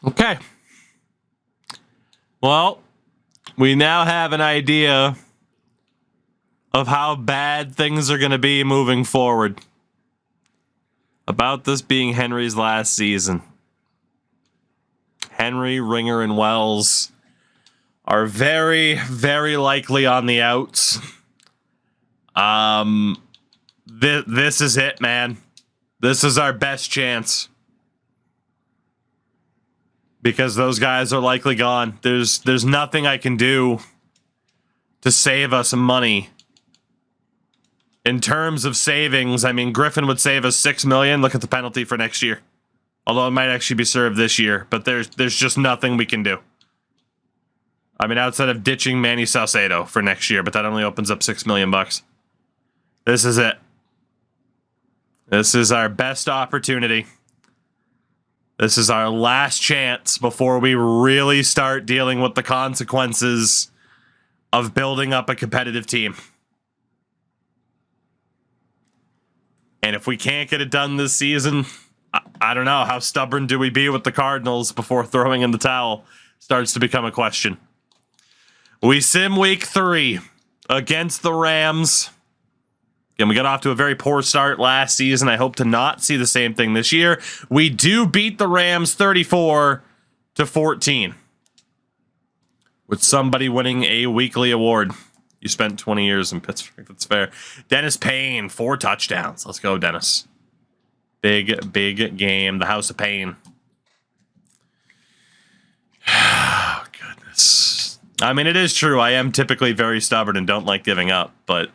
Okay. Well, we now have an idea of how bad things are going to be moving forward. About this being Henry's last season. Henry, Ringer, and Wells are very, very likely on the outs. This is it, man. This is our best chance. Because those guys are likely gone. There's nothing I can do to save us money. In terms of savings, I mean, Griffin would save us $6 million. Look at the penalty for next year. Although it might actually be served this year. But there's just nothing we can do. I mean, outside of ditching Manny Salcedo for next year. But that only opens up $6 million. This is it. This is our best opportunity. This is our last chance before we really start dealing with the consequences of building up a competitive team. And if we can't get it done this season, I don't know. How stubborn do we be with the Cardinals before throwing in the towel starts to become a question. We sim week 3 against the Rams. Again, we got off to a very poor start last season. I hope to not see the same thing this year. We do beat the Rams 34-14. With somebody winning a weekly award. You spent 20 years in Pittsburgh. That's fair. Dennis Payne, 4 touchdowns. Let's go, Dennis. Big, big game. The House of Pain. Oh, goodness. I mean, it is true. I am typically very stubborn and don't like giving up, but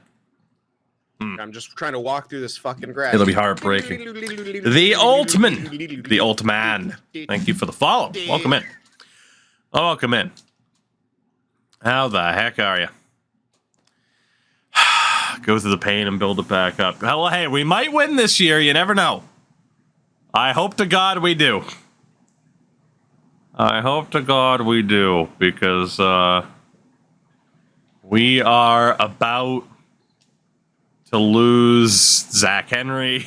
I'm just trying to walk through this fucking grass. It'll be heartbreaking. The Ultman. The Ultman. Thank you for the follow. Welcome in. Oh, welcome in. How the heck are you? Go through the pain and build it back up. Well, hey, we might win this year. You never know. I hope to God we do. I hope to God we do. Because we are about to lose Zach Henry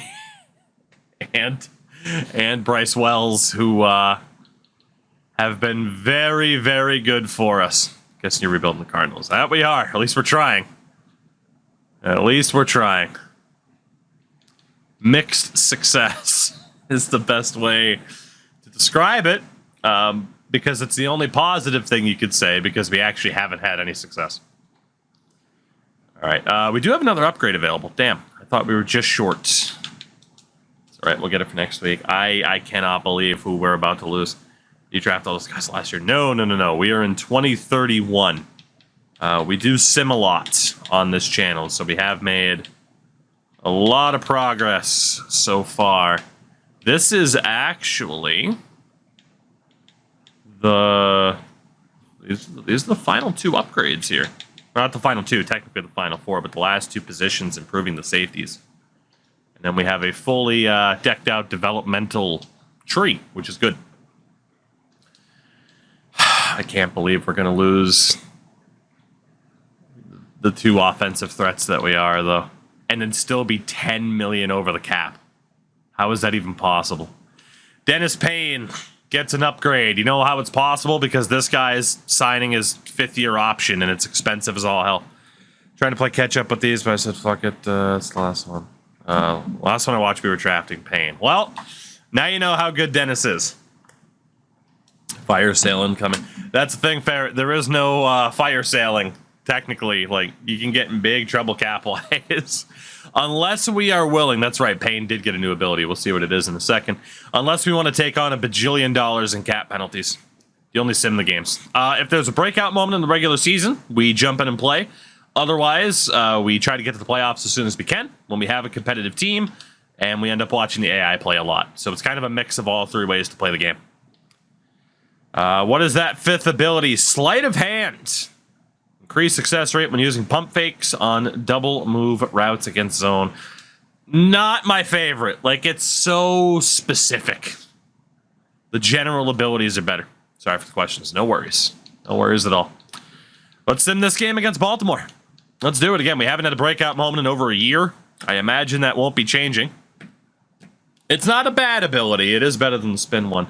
and Bryce Wells, who have been very, very good for us. Guessing you're rebuilding the Cardinals. That we are. At least we're trying. At least we're trying. Mixed success is the best way to describe it, because it's the only positive thing you could say, because we actually haven't had any success. All right, we do have another upgrade available. Damn, I thought we were just short. It's all right, we'll get it for next week. I cannot believe who we're about to lose. You drafted all those guys last year. No. We are in 2031. We do sim a lot on this channel, so we have made a lot of progress so far. This is actually these are the final 2 upgrades here. Not the final 2, technically the final 4, but the last 2 positions improving the safeties. And then we have a fully decked out developmental tree, which is good. I can't believe we're going to lose the 2 offensive threats that we are, though. And then still be 10 million over the cap. How is that even possible? Dennis Payne gets an upgrade. You know how it's possible? Because this guy's signing his 5th-year option, and it's expensive as all hell. Trying to play catch-up with these, but I said, fuck it, it's the last one. Last one I watched, we were drafting Payne. Well, now you know how good Dennis is. Fire sale incoming. That's the thing, Ferret. There is no fire sailing, technically. Like, you can get in big trouble cap-wise. Unless we are willing. That's right, Payne did get a new ability. We'll see what it is in a second. Unless we want to take on $1 bajillion in cap penalties. You only sim the games. If there's a breakout moment in the regular season, we jump in and play. Otherwise, we try to get to the playoffs as soon as we can when we have a competitive team, and we end up watching the AI play a lot. So it's kind of a mix of all 3 ways to play the game. What is that 5th ability? Sleight of hand. Increase success rate when using pump fakes on double move routes against zone. Not my favorite. Like, it's so specific. The general abilities are better. Sorry for the questions. No worries. No worries at all. Let's sim this game against Baltimore. Let's do it again. We haven't had a breakout moment in over a year. I imagine that won't be changing. It's not a bad ability. It is better than the spin one.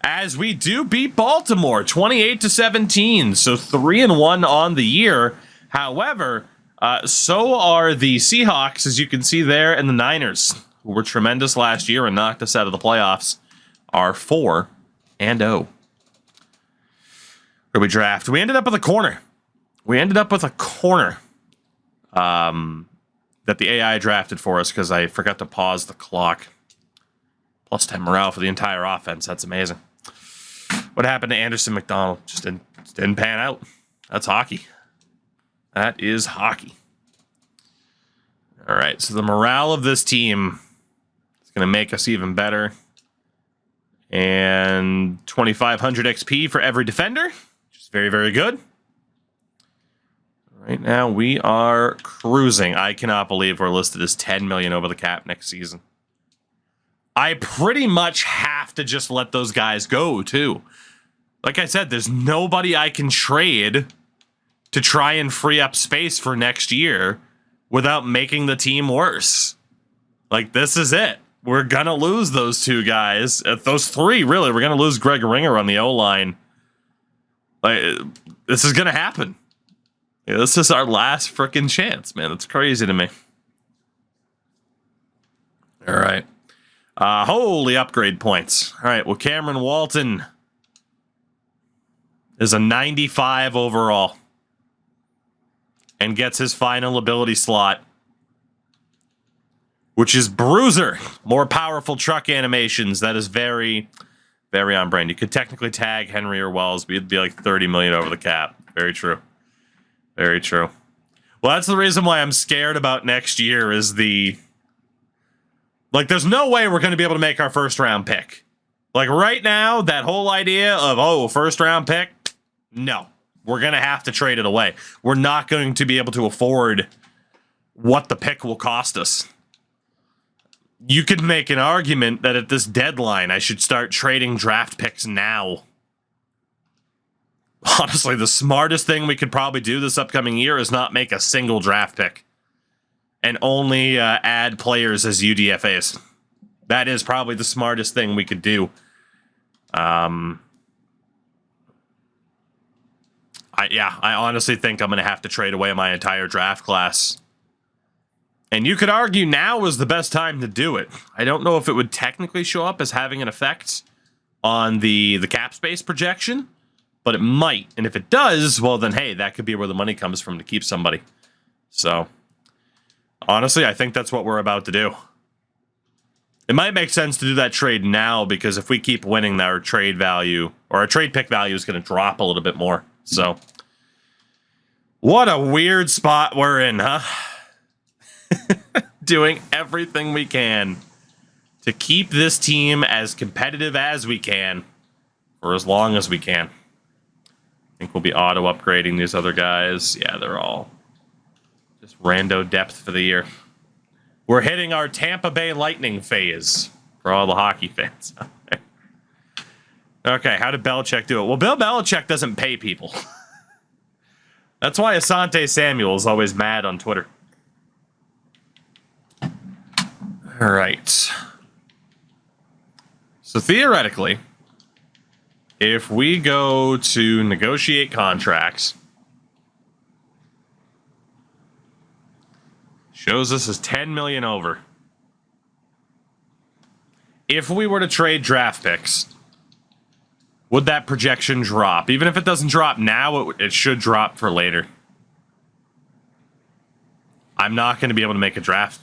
as we do beat Baltimore 28-17. So 3-1 on the year. However, so are the Seahawks, as you can see there, and the Niners, who were tremendous last year and knocked us out of the playoffs, are 4-0. Where we draft? We ended up with a corner. That the AI drafted for us because I forgot to pause the clock. Plus 10 morale for the entire offense. That's amazing. What happened to Anderson McDonald? Just didn't pan out. That's hockey. That is hockey. All right, so the morale of this team is going to make us even better. And 2,500 XP for every defender, which is very, very good. Right now, we are cruising. I cannot believe we're listed as 10 million over the cap next season. I pretty much have to just let those guys go, too. Like I said, there's nobody I can trade to try and free up space for next year without making the team worse. Like, this is it. We're going to lose those two guys. Those three, really. We're going to lose Greg Ringer on the O-line. Like, this is going to happen. Yeah, this is our last freaking chance, man. That's crazy to me. All right. Holy upgrade points. All right, well, Cameron Walton is a 95 overall and gets his final ability slot, which is Bruiser. More powerful truck animations. That is very, very on brand. You could technically tag Henry or Wells, but it'd be like 30 million over the cap. Very true. Very true. Well, that's the reason why I'm scared about next year is like, there's no way we're going to be able to make our first round pick. Like, right now, that whole idea of, first round pick, no. We're going to have to trade it away. We're not going to be able to afford what the pick will cost us. You could make an argument that at this deadline, I should start trading draft picks now. Honestly, the smartest thing we could probably do this upcoming year is not make a single draft pick and only add players as UDFAs. That is probably the smartest thing we could do. I honestly think I'm going to have to trade away my entire draft class. And you could argue now is the best time to do it. I don't know if it would technically show up as having an effect on the cap space projection, but it might. And if it does, well, then, hey, that could be where the money comes from to keep somebody. So, honestly, I think that's what we're about to do. It might make sense to do that trade now because if we keep winning, our trade value or our trade pick value is going to drop a little bit more. So, what a weird spot we're in, huh? Doing everything we can to keep this team as competitive as we can for as long as we can. I think we'll be auto-upgrading these other guys. Yeah, they're all just rando depth for the year. We're hitting our Tampa Bay Lightning phase for all the hockey fans out there. Okay, how did Belichick do it? Well, Bill Belichick doesn't pay people. That's why Asante Samuel is always mad on Twitter. All right. So theoretically, if we go to negotiate contracts, shows us as 10 million over. If we were to trade draft picks, would that projection drop? Even if it doesn't drop now, it should drop for later. I'm not going to be able to make a draft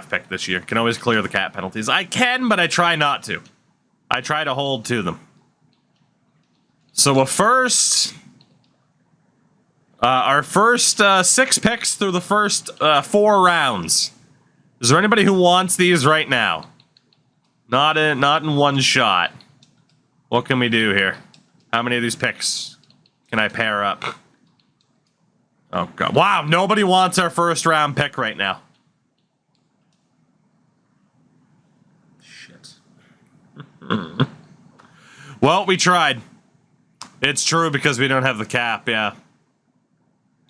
pick this year. Can always clear the cap penalties. I can, but I try not to. I try to hold to them. So our first 6 picks through the first 4 rounds. Is there anybody who wants these right now? Not in one shot. What can we do here? How many of these picks can I pair up? Oh, God. Wow, nobody wants our first round pick right now. Shit. Well, we tried. It's true because we don't have the cap, yeah.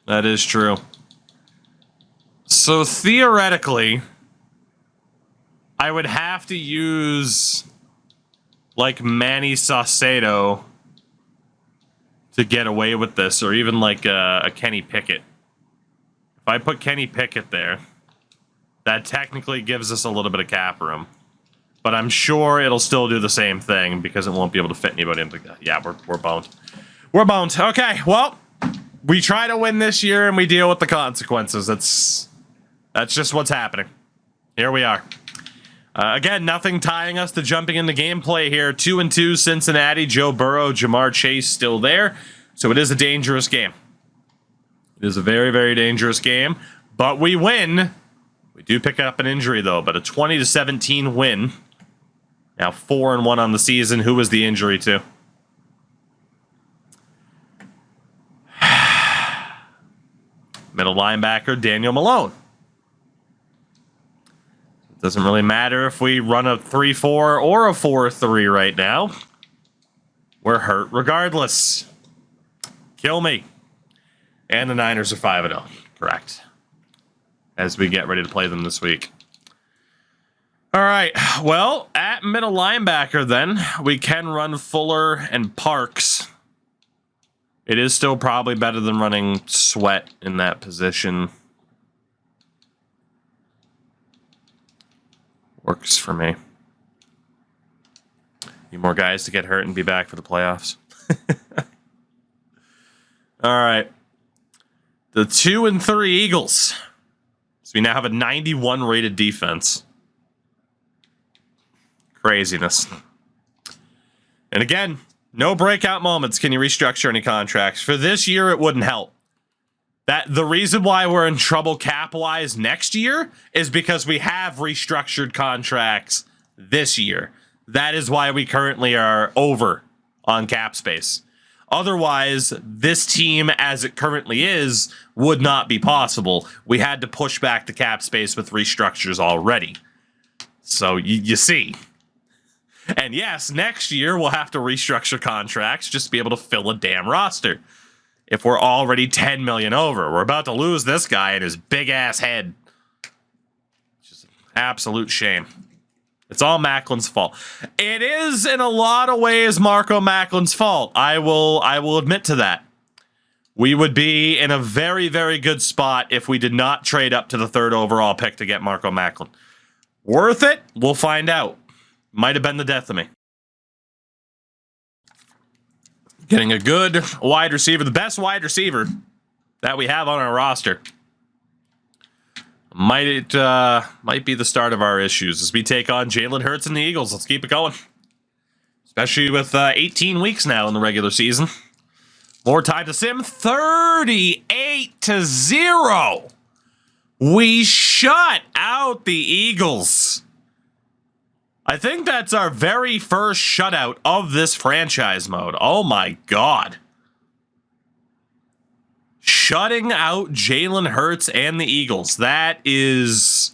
That is true. So theoretically, I would have to use like Manny Saucedo to get away with this, or even like a Kenny Pickett. If I put Kenny Pickett there, that technically gives us a little bit of cap room. But I'm sure it'll still do the same thing because it won't be able to fit anybody into that. Yeah, we're boned. We're boned. Okay, well, we try to win this year and we deal with the consequences. That's just what's happening. Here we are. Again, nothing tying us to jumping into gameplay here. 2-2 Cincinnati. Joe Burrow, Jamar Chase still there. So it is a dangerous game. It is a very, very dangerous game. But we win. We do pick up an injury, though. But a 20-17 win. Now 4-1 on the season. Who was the injury to? Middle linebacker, Daniel Malone. Doesn't really matter if we run a 3-4 or a 4-3 right now. We're hurt regardless. Kill me. And the Niners are 5-0. Correct. As we get ready to play them this week. All right. Well, at middle linebacker then, we can run Fuller and Parks. It is still probably better than running Sweat in that position. Works for me. Need more guys to get hurt and be back for the playoffs. All right. The 2-3 Eagles. So we now have a 91 rated defense. Craziness. And again, no breakout moments. Can you restructure any contracts? For this year, it wouldn't help. The reason why we're in trouble cap-wise next year is because we have restructured contracts this year. That is why we currently are over on cap space. Otherwise, this team, as it currently is, would not be possible. We had to push back the cap space with restructures already. So, you see. And yes, next year we'll have to restructure contracts just to be able to fill a damn roster. If we're already 10 million over, we're about to lose this guy and his big ass head. Just an absolute shame. It's all Macklin's fault. It is in a lot of ways Marco Macklin's fault. I will admit to that. We would be in a very, very good spot if we did not trade up to the 3rd overall pick to get Marco Macklin. Worth it? We'll find out. Might have been the death of me. Getting a good wide receiver, the best wide receiver that we have on our roster. Might be the start of our issues as we take on Jalen Hurts and the Eagles. Let's keep it going. Especially with 18 weeks now in the regular season. More time to sim. 38-0. We shut out the Eagles. I think that's our very first shutout of this franchise mode. Oh my God. Shutting out Jalen Hurts and the Eagles. That is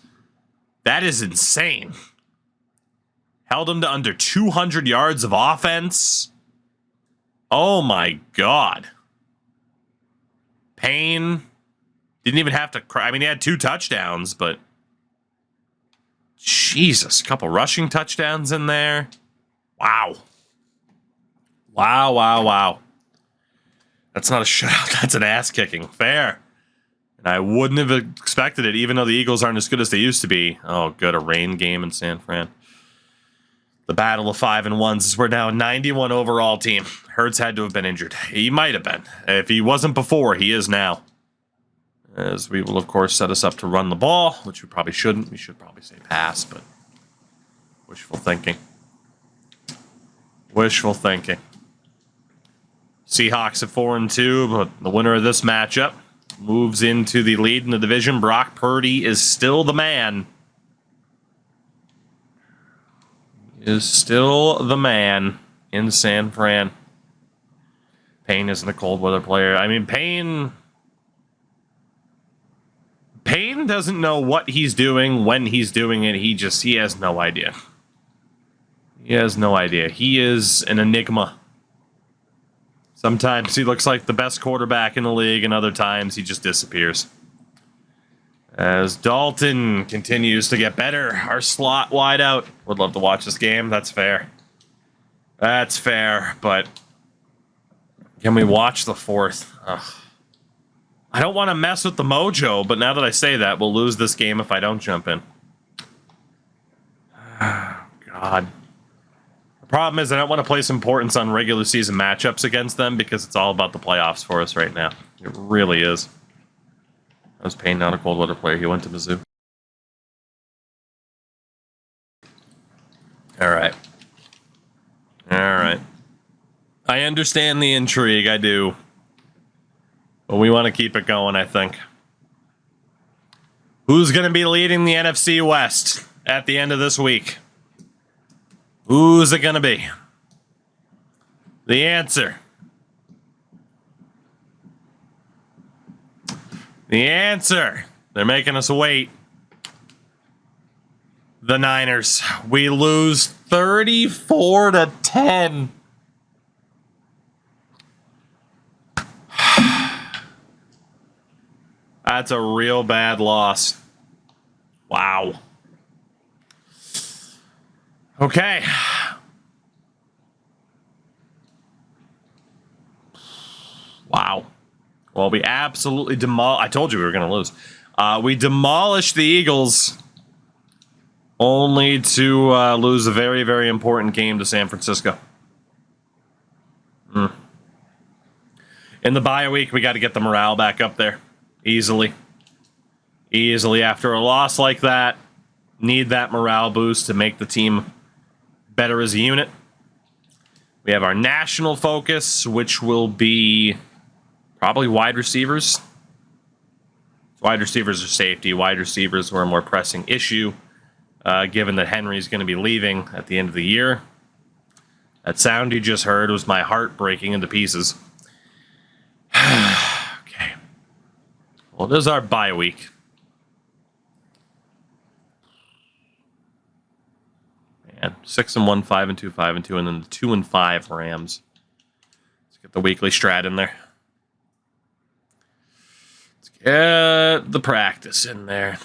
insane. Held them to under 200 yards of offense. Oh my God. Payne didn't even have to cry. I mean, he had 2 touchdowns, but Jesus, a couple rushing touchdowns in there. Wow. Wow. That's not a shutout. That's an ass kicking. Fair. And I wouldn't have expected it, even though the Eagles aren't as good as they used to be. Oh, good. A rain game in San Fran. The battle of 5-1s is we're now a 91 overall team. Hurts had to have been injured. He might have been. If he wasn't before, he is now. As we will, of course, set us up to run the ball, which we probably shouldn't. We should probably say pass, but wishful thinking. Wishful thinking. Seahawks at 4-2, but the winner of this matchup moves into the lead in the division. Brock Purdy is still the man. Is still the man in San Fran. Payne isn't a cold weather player. I mean, Payne doesn't know what he's doing, when he's doing it. He has no idea. He has no idea. He is an enigma. Sometimes he looks like the best quarterback in the league, and other times he just disappears. As Dalton continues to get better, our slot wide out. Would love to watch this game. That's fair. That's fair, but can we watch the fourth? Ugh. I don't want to mess with the mojo, but now that I say that, we'll lose this game if I don't jump in. God. The problem is I don't want to place importance on regular season matchups against them because it's all about the playoffs for us right now. It really is. I was Payne, not a cold weather player. He went to Mizzou. All right. All right. I understand the intrigue. I do. But we want to keep it going, I think. Who's going to be leading the NFC West at the end of this week? Who's it going to be? The answer. The answer. They're making us wait. The Niners. We lose 34-10. That's a real bad loss. Wow. Okay. Wow. Well, we absolutely I told you we were going to lose. We demolished the Eagles only to lose a very, very important game to San Francisco. In the bye week, we got to get the morale back up there. Easily. Easily. After a loss like that, need that morale boost to make the team better as a unit. We have our national focus, which will be probably wide receivers. Wide receivers are safety. Wide receivers were a more pressing issue, given that Henry's going to be leaving at the end of the year. That sound you just heard was my heart breaking into pieces. Okay. Well, this is our bye week. Man, 6-1, 5-2, 5-2, and then the 2-5 Rams. Let's get the weekly strat in there. Let's get the practice in there.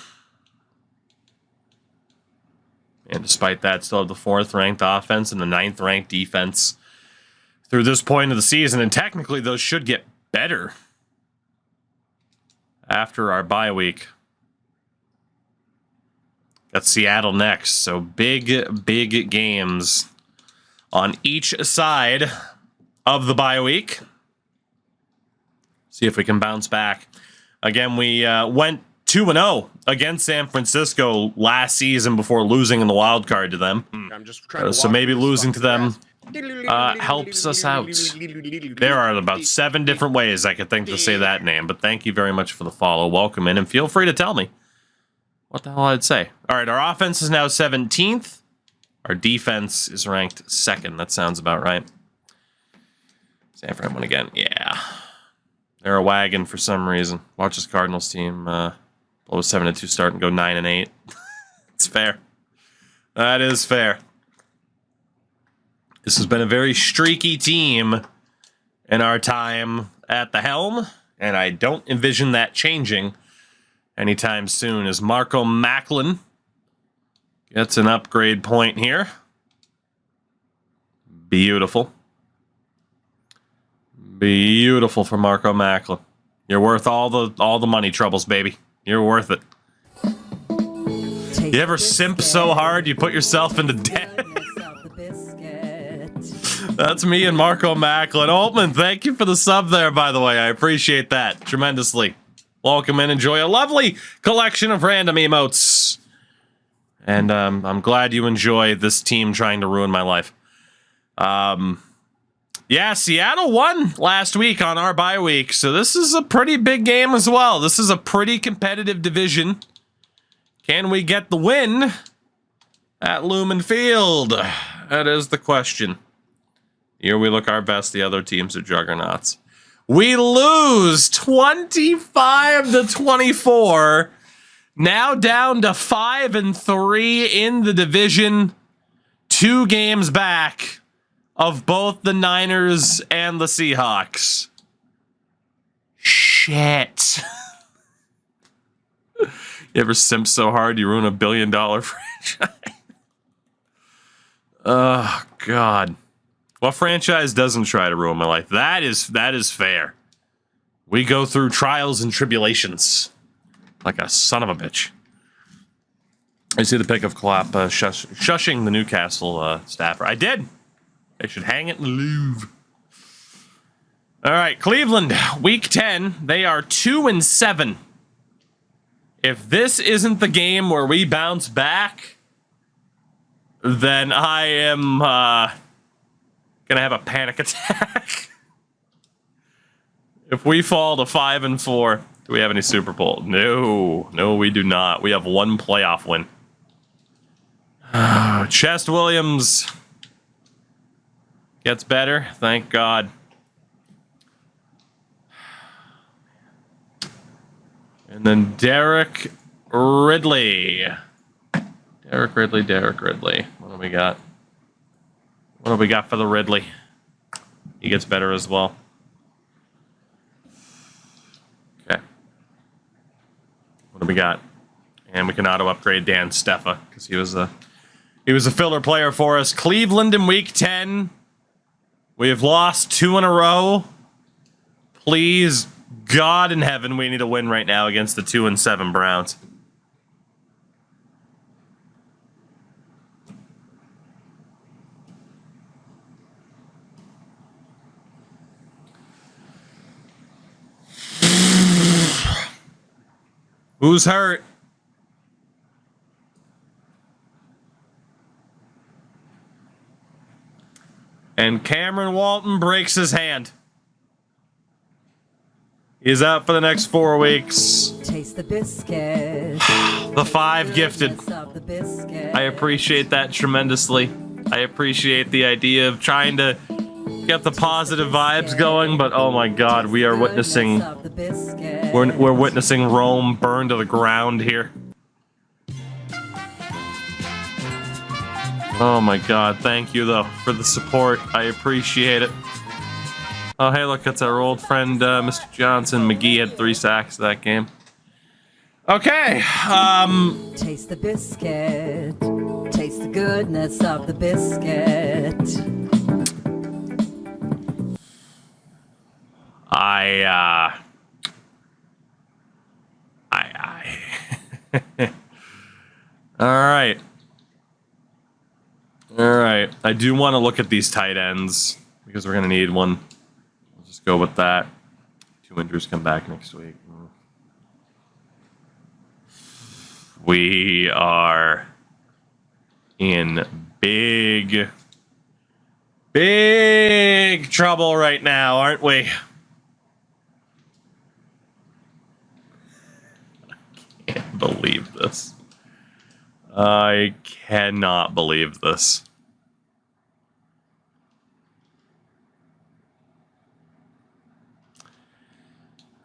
And despite that, still have the 4th ranked offense and the 9th ranked defense through this point of the season. And technically, those should get better after our bye week. Got Seattle next, so big, big games on each side of the bye week. See if we can bounce back. Again, we went 2-0 against San Francisco last season before losing in the wild card to them. I'm just trying to So maybe losing to them helps us out. There are about 7 different ways I could think to say that name, but thank you very much for the follow. Welcome in, and feel free to tell me what the hell I'd say. All right, our offense is now 17th. Our defense is ranked 2nd. That sounds about right. San Fran won again. Yeah. They're a wagon for some reason. Watch this Cardinals team blow a 7-2 start and go 9-8. It's fair. That is fair. This has been a very streaky team in our time at the helm, and I don't envision that changing anytime soon as Marco Macklin gets an upgrade point here. Beautiful. Beautiful for Marco Macklin. You're worth all the money troubles, baby. You're worth it. You ever simp so hard you put yourself into debt? That's me and Marco Macklin. Altman, thank you for the sub there, by the way. I appreciate that tremendously. Welcome in. Enjoy a lovely collection of random emotes. And I'm glad you enjoy this team trying to ruin my life. Yeah, Seattle won last week on our bye week, so this is a pretty big game as well. This is a pretty competitive division. Can we get the win at Lumen Field? That is the question. Here we look our best. The other teams are juggernauts. We lose 25-24. Now down to 5-3 in the division. 2 games back of both the Niners and the Seahawks. Shit. You ever simp so hard you ruin $1 billion franchise? Oh, God. What franchise doesn't try to ruin my life? That is fair. We go through trials and tribulations like a son of a bitch. I see the pic of Klopp shushing the Newcastle staffer. I did. I should hang it in the Louvre. All right, Cleveland, week 10. They are 2-7. If this isn't the game where we bounce back, then I am gonna have a panic attack. If we fall to 5-4, do we have any Super Bowl? No, we do not. We have one playoff win. Chest Williams gets better, thank God. And then Derek Ridley. Derek Ridley. What do we got? What do we got for the Ridley? He gets better as well. Okay. What do we got? And we can auto upgrade Dan Steffa because he was a filler player for us. Cleveland in week 10. We have lost 2 in a row. Please, God in heaven, we need a win right now against the 2-7 Browns. Who's hurt? And Cameron Walton breaks his hand. He's out for the next 4 weeks. Taste the biscuit. The 5 gifted. I appreciate that tremendously. I appreciate the idea of trying to get the positive vibes going, but oh my God, we are witnessing. We're witnessing Rome burn to the ground here. Oh my God, thank you though for the support. I appreciate it. Oh hey, look, it's our old friend Mr. Johnson. McGee had 3 sacks that game. Okay. Taste the biscuit. Taste the goodness of the biscuit. All right. I do want to look at these tight ends because we're going to need one. We'll just go with that. 2 injuries come back next week. We are in big trouble right now, aren't we? I can't believe this. I cannot believe this.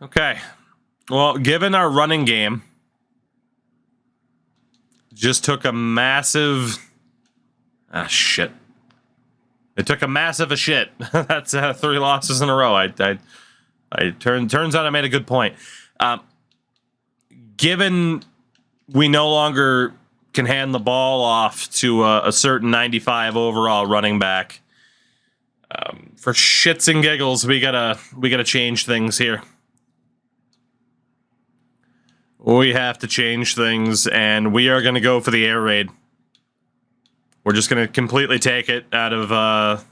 Okay. Well, given our running game just took a massive... shit. It took a massive shit. That's 3 losses in a row. Turns out I made a good point. Given we no longer can hand the ball off to a certain 95 overall running back, for shits and giggles, we gotta change things here. We have to change things, and we are gonna go for the air raid. We're just gonna completely take it out of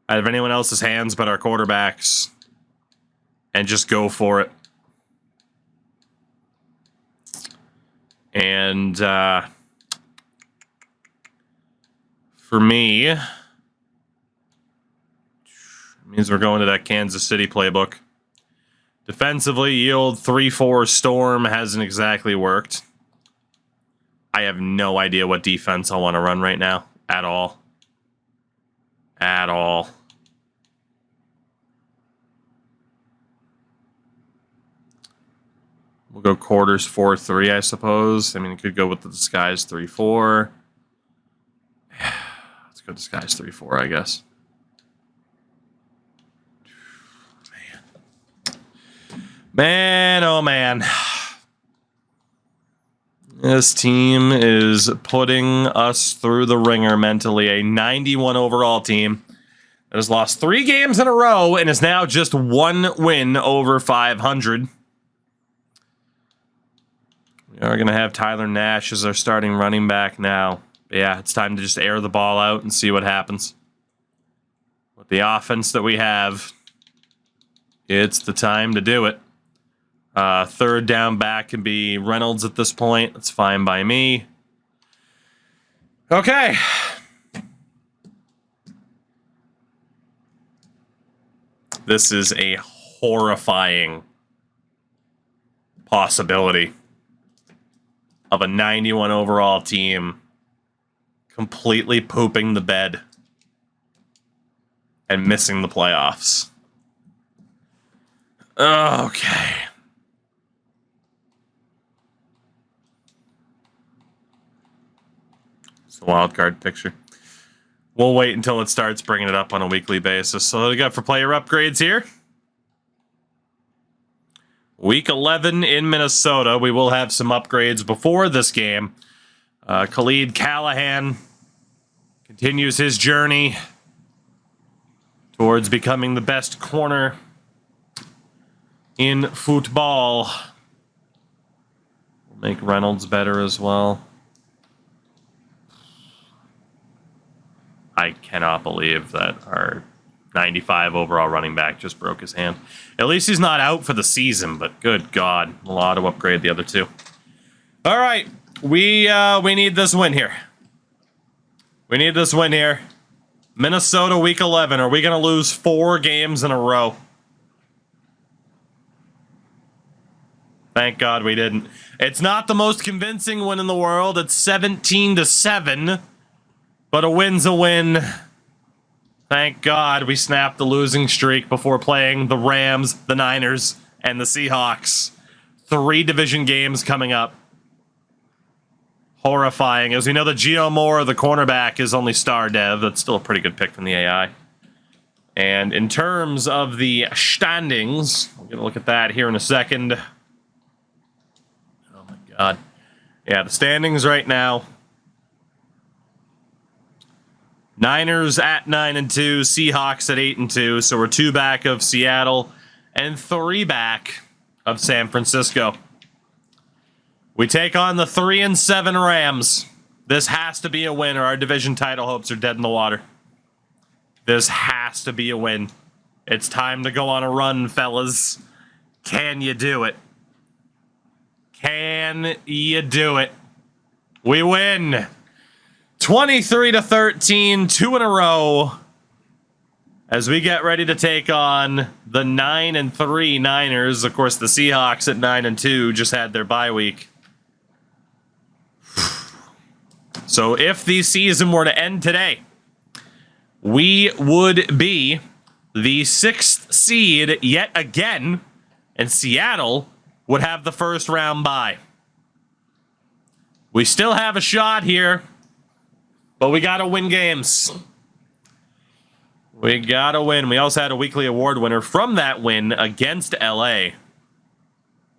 anyone else's hands but our quarterbacks, and just go for it. And for me, it means we're going to that Kansas City playbook. Defensively, yield 3-4 storm hasn't exactly worked. I have no idea what defense I want to run right now. At all. At all. We'll go quarters 4-3, I suppose. I mean, it could go with the disguise 3-4. Let's go disguise 3-4, I guess. Man, oh man. This team is putting us through the ringer mentally. A 91 overall team that has lost 3 games in a row and is now just 1 win over 500. We are going to have Tyler Nash as our starting running back now. But yeah, it's time to just air the ball out and see what happens. With the offense that we have, it's the time to do it. Third down back can be Reynolds at this point. That's fine by me. Okay. This is a horrifying possibility of a 91 overall team completely pooping the bed and missing the playoffs. Okay. It's the wild card picture. We'll wait until it starts bringing it up on a weekly basis. So what do we got for player upgrades here? Week 11 in Minnesota. We will have some upgrades before this game. Khalid Callahan continues his journey towards becoming the best corner in football. We'll make Reynolds better as well. I cannot believe that our 95 overall running back just broke his hand. At least he's not out for the season, but good God, a lot to upgrade the other two. All right, we need this win here. We need this win here. Minnesota week 11. Are we going to lose 4 games in a row? Thank God we didn't. It's not the most convincing win in the world. It's 17-7. But a win's a win. Thank God we snapped the losing streak before playing the Rams, the Niners, and the Seahawks. 3 division games coming up. Horrifying. As we know, the Gio Moore, the cornerback, is only star dev. That's still a pretty good pick from the AI. And in terms of the standings, we're going to look at that here in a second. Oh my God. Yeah, the standings right now. Niners at 9-2, Seahawks at 8-2, so we're 2 back of Seattle and 3 back of San Francisco. We take on the 3-7 Rams. This has to be a win, or our division title hopes are dead in the water. This has to be a win. It's time to go on a run, fellas. Can you do it? Can you do it? We win. 23-13, 2 in a row, as we get ready to take on the 9-3 Niners. Of course, the Seahawks at 9-2 just had their bye week. So if the season were to end today, we would be the 6th seed yet again, and Seattle would have the first round bye. We still have a shot here. But we got to win games. We got to win. We also had a weekly award winner from that win against LA.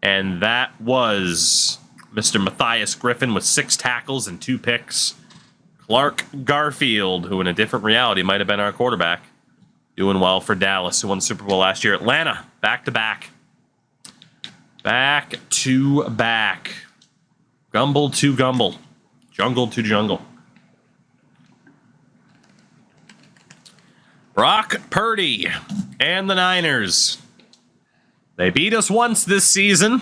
And that was Mr. Matthias Griffin with 6 tackles and 2 picks. Clark Garfield, who in a different reality might have been our quarterback. Doing well for Dallas, who won the Super Bowl last year. Atlanta, back-to-back. Back-to-back. Gumble to Gumble. Jungle to Jungle. Brock Purdy and the Niners. They beat us once this season.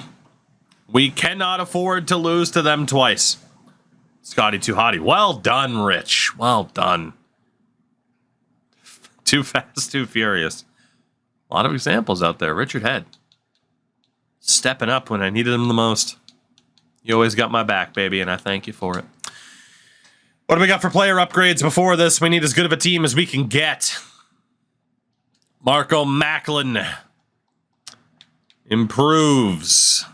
We cannot afford to lose to them twice. Scotty Too Hottie. Well done, Rich. Well done. Too Fast, Too Furious. A lot of examples out there. Richard Head. Stepping up when I needed him the most. You always got my back, baby, and I thank you for it. What do we got for player upgrades before this? We need as good of a team as we can get. Marco Macklin improves.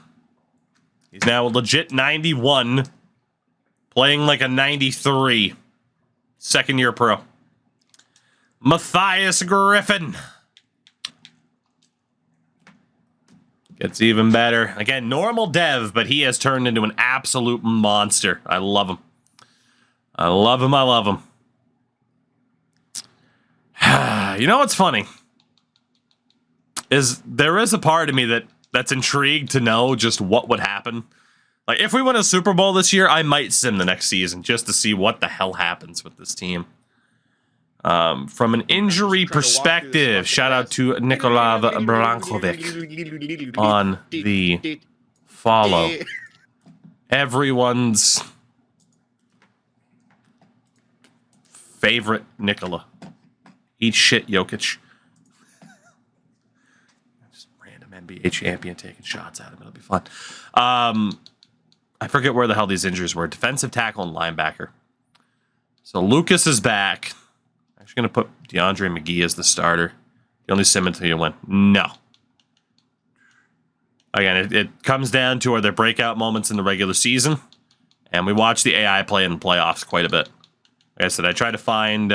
He's now a legit 91, playing like a 93. Second year pro. Matthias Griffin gets even better. Again, normal dev, but he has turned into an absolute monster. I love him. I love him. I love him. You know what's funny? There is a part of me that's intrigued to know just what would happen. Like, if we win a Super Bowl this year, I might sim the next season just to see what the hell happens with this team. From an injury perspective, shout out to Nikola Brankovic on the follow. Everyone's favorite Nikola. Eat shit, Jokic. Just random NBA champion taking shots at him. It'll be fun. I forget where the hell these injuries were. Defensive tackle and linebacker. So Lucas is back. I'm actually going to put DeAndre McGee as the starter. You only sim until you win. No. Again, it comes down to are there breakout moments in the regular season, and we watch the AI play in the playoffs quite a bit. Like I said, I try to find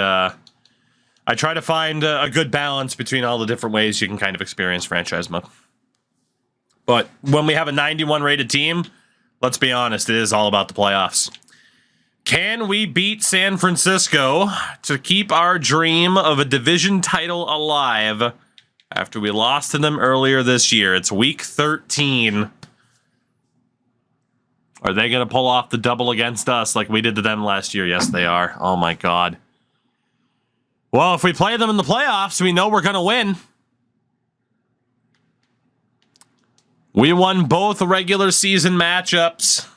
a good balance between all the different ways you can kind of experience franchise mode. But when we have a 91 rated team, let's be honest, it is all about the playoffs. Can we beat San Francisco to keep our dream of a division title alive after we lost to them earlier this year? It's week 13. Are they going to pull off the double against us like we did to them last year? Yes, they are. Oh, my God. Well, if we play them in the playoffs, we know we're going to win. We won both regular season matchups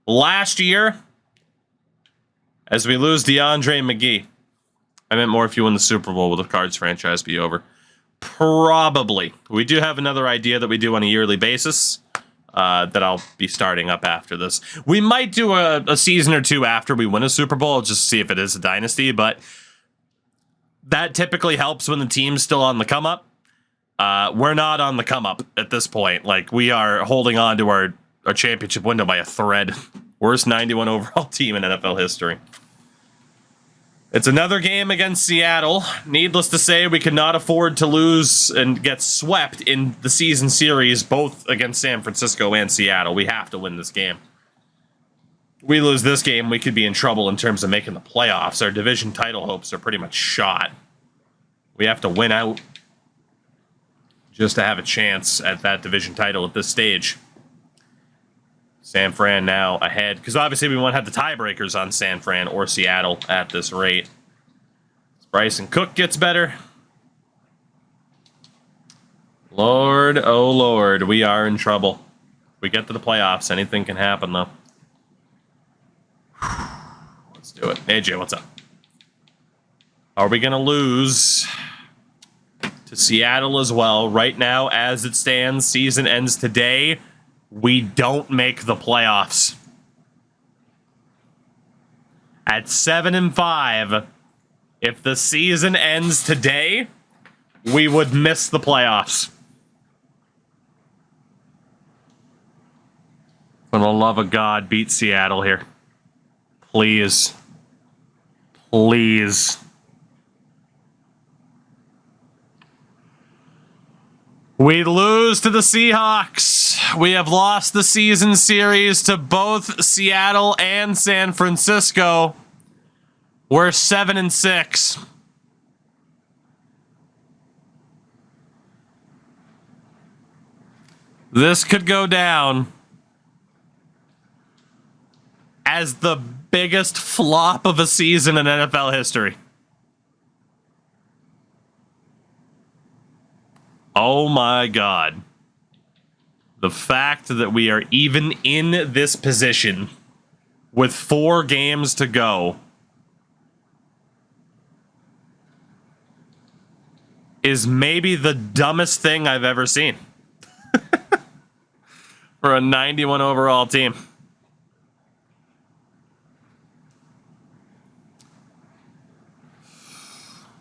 last year as we lose DeAndre McGee. I meant more if you win the Super Bowl, will the Cards franchise be over? Probably. We do have another idea that we do on a yearly basis that I'll be starting up after this. We might do a season or two after we win a Super Bowl just to see if it is a dynasty, but that typically helps when the team's still on the come up. We're not on the come up at this point. Like, we are holding on to our championship window by a thread. Worst 91 overall team in NFL history. It's another game against Seattle. Needless to say, we cannot afford to lose and get swept in the season series, both against San Francisco and Seattle. We have to win this game. We lose this game, we could be in trouble in terms of making the playoffs. Our division title hopes are pretty much shot. We have to win out just to have a chance at that division title at this stage. San Fran now ahead, because obviously we won't have the tiebreakers on San Fran or Seattle at this rate. Bryson Cook gets better. Lord, oh Lord, we are in trouble. If we get to the playoffs, anything can happen, though. Let's do it. AJ, what's up? Are we going to lose to Seattle as well? Right now, as it stands, season ends today. We don't make the playoffs. At 7-5, if the season ends today, we would miss the playoffs. For the love of God, beat Seattle here. Please. Please. We lose to the Seahawks. We have lost the season series to both Seattle and San Francisco. We're 7-6. This could go down as the biggest flop of a season in NFL history. Oh my God. The fact that we are even in this position with 4 games to go is maybe the dumbest thing I've ever seen for a 91 overall team.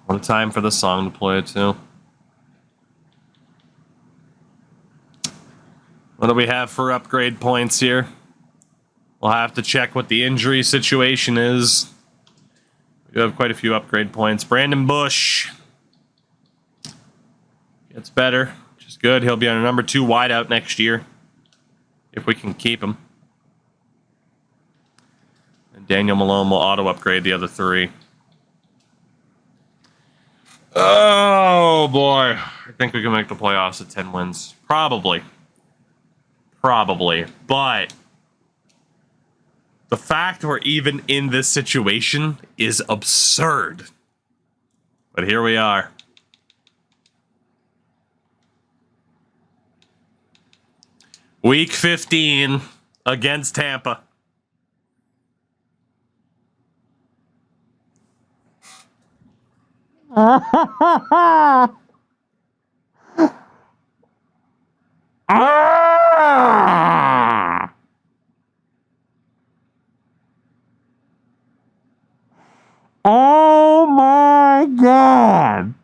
What a time for the song to play too. What do we have for upgrade points here? We'll have to check what the injury situation is. We do have quite a few upgrade points. Brandon Bush gets better, which is good. He'll be on a number 2 wideout next year, if we can keep him. And Daniel Malone will auto-upgrade the other 3. Oh boy, I think we can make the playoffs at 10 wins. Probably, but the fact we're even in this situation is absurd. But here we are. Week 15 against Tampa. Oh my god.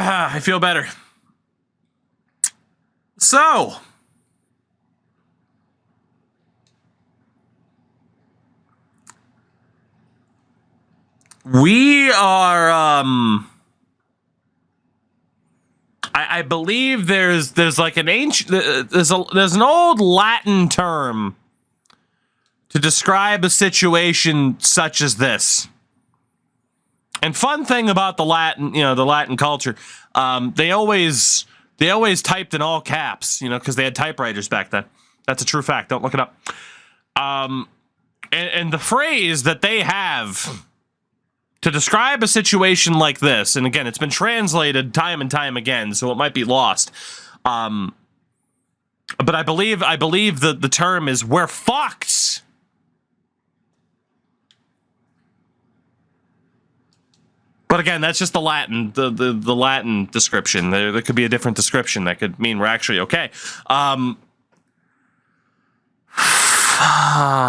I feel better. So, we are I believe there's like an ancient there's an old Latin term to describe a situation such as this. And fun thing about the Latin, the Latin culture, they always typed in all caps, because they had typewriters back then. That's a true fact. Don't look it up. And the phrase that they have to describe a situation like this, and again, it's been translated time and time again, so it might be lost. But I believe the term is "we're fucked." But again, that's just the Latin, the Latin description. There could be a different description that could mean we're actually okay. Fuck.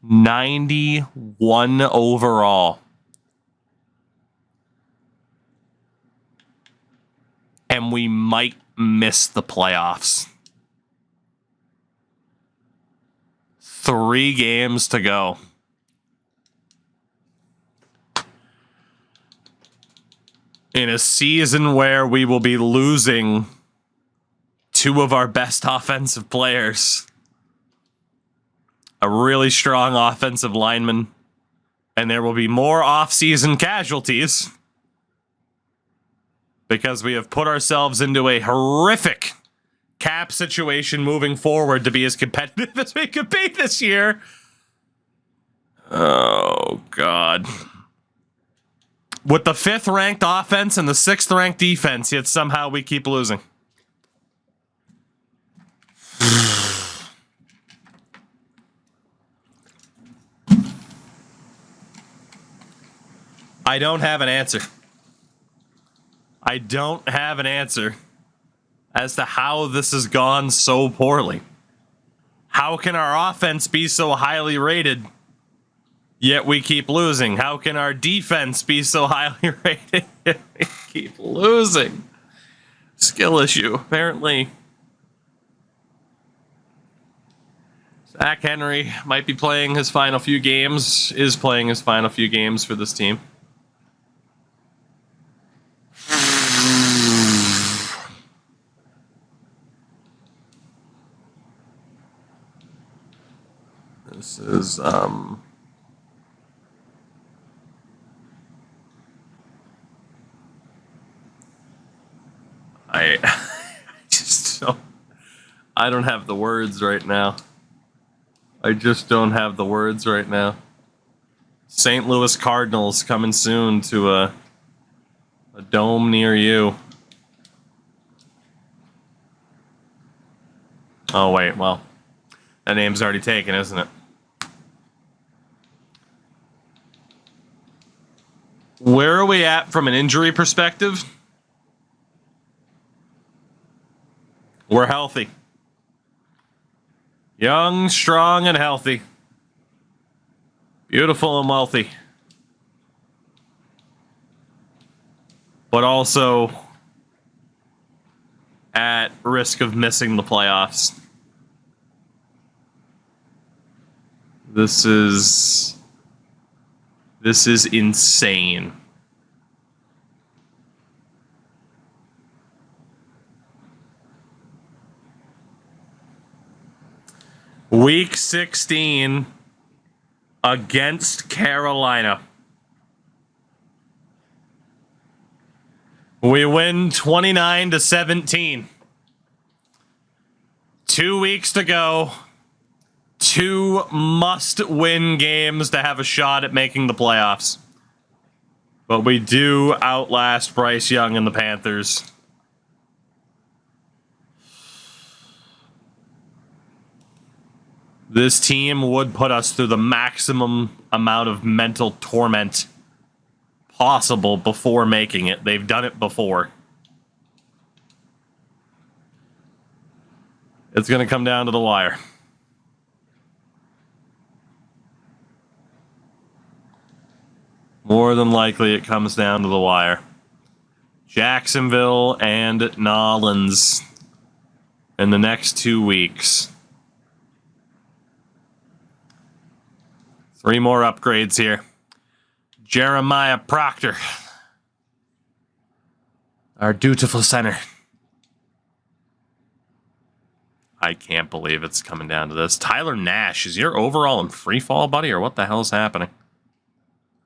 91 overall. And we might miss the playoffs. 3 games to go. In a season where we will be losing 2 of our best offensive players, a really strong offensive lineman, and there will be more off-season casualties because we have put ourselves into a horrific cap situation moving forward to be as competitive as we could be this year. Oh, God. With the 5th ranked offense and the 6th ranked defense, yet somehow we keep losing. I don't have an answer. I don't have an answer as to how this has gone so poorly. How can our offense be so highly rated, yet we keep losing? How can our defense be so highly rated, yet we keep losing? Skill issue, apparently. Zach Henry might be playing his final few games, is playing his final few games for this team. This is, I just don't, I don't have the words right now. I just don't have the words right now. St. Louis Cardinals coming soon to a dome near you. Oh, wait, well, that name's already taken, isn't it? Where are we at from an injury perspective? We're healthy. Young, strong, and healthy. Beautiful and wealthy. But also at risk of missing the playoffs. This is insane. Week 16 against Carolina. We win 29-17. 2 weeks to go. 2 must-win games to have a shot at making the playoffs. But we do outlast Bryce Young and the Panthers. This team would put us through the maximum amount of mental torment possible before making it. They've done it before. It's going to come down to the wire. More than likely, it comes down to the wire. Jacksonville and Nolans in the next 2 weeks. 3 more upgrades here. Jeremiah Proctor, our dutiful center. I can't believe it's coming down to this. Tyler Nash, is your overall in free fall, buddy, or what the hell's happening?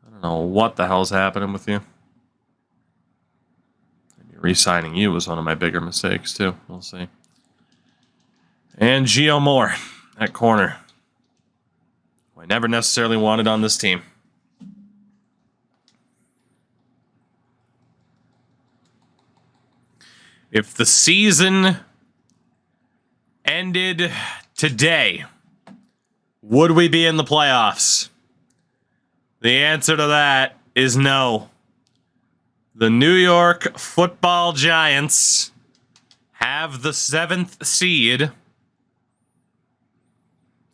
I don't know what the hell's happening with you. Maybe re-signing you was one of my bigger mistakes, too. We'll see. And Gio Moore at corner. I never necessarily wanted on this team. If the season ended today, would we be in the playoffs? The answer to that is no. The New York Football Giants have the 7th seed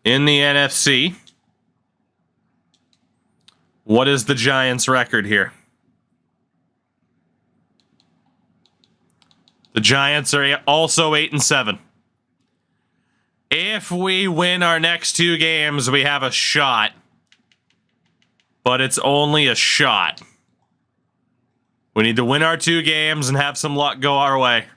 in the NFC. What is the Giants' record here? The Giants are also 8-7. If we win our next 2 games, we have a shot. But it's only a shot. We need to win our 2 games and have some luck go our way.